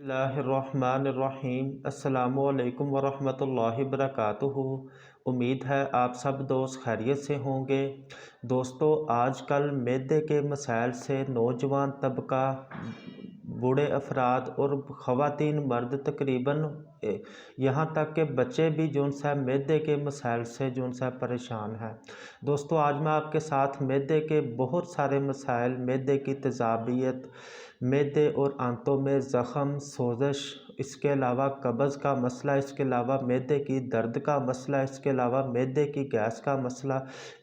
اللہ الرحمن الرحیم۔ السلام علیکم ورحمۃ اللہ وبرکاتہ۔ امید ہے آپ سب دوست خیریت سے ہوں گے۔ دوستو، آج کل معدے کے مسائل سے نوجوان طبقہ، بوڑھے افراد اور خواتین مرد تقریباً یہاں تک کہ بچے بھی معدے کے مسائل سے پریشان ہیں۔ دوستو، آج میں آپ کے ساتھ معدے کے بہت سارے مسائل، معدے کی تیزابیت، معدے اور آنتوں میں زخم، سوزش، اس کے علاوہ قبض کا مسئلہ، اس کے علاوہ معدے کی درد کا مسئلہ، اس کے علاوہ معدے کی گیس کا مسئلہ،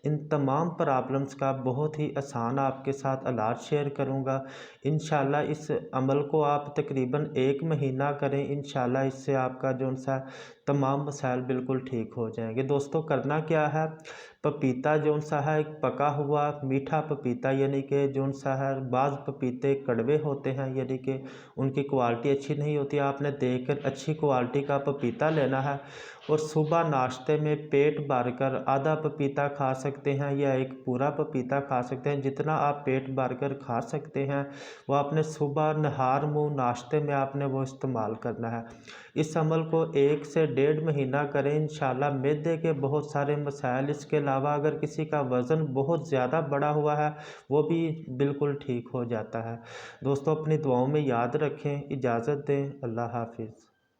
ان تمام پرابلمز کا بہت ہی آسان آپ کے ساتھ علاج شیئر کروں گا۔ انشاءاللہ اس عمل کو آپ تقریباً 1 مہینہ کریں، انشاءاللہ اس سے آپ کا تمام مسائل بالکل ٹھیک ہو جائیں گے۔ دوستو، کرنا کیا ہے؟ پپیتا ایک پکا ہوا میٹھا پپیتا، یعنی کہ بعض پپیتے کڑوے ہوتے ہیں، یعنی کہ ان کی کوالٹی اچھی نہیں ہوتی، آپ نے دیکھ کر اچھی کوالٹی کا پپیتا لینا ہے اور صبح ناشتے میں پیٹ بھر کر آدھا پپیتا کھا سکتے ہیں یا ایک پورا پپیتا کھا سکتے ہیں۔ جتنا آپ پیٹ بھر کر کھا سکتے ہیں وہ آپ نے صبح نہار منہ ناشتے میں آپ نے وہ استعمال کرنا ہے۔ اس عمل کو 1 سے 1.5 مہینہ کریں، انشاءاللہ معدے کے بہت سارے مسائل، اس کے علاوہ اگر کسی کا وزن بہت زیادہ بڑا ہوا ہے وہ بھی بالکل ٹھیک ہو جاتا ہے۔ دوستو، اپنی دعاؤں میں یاد رکھیں۔ اجازت دیں۔ اللہ حافظ۔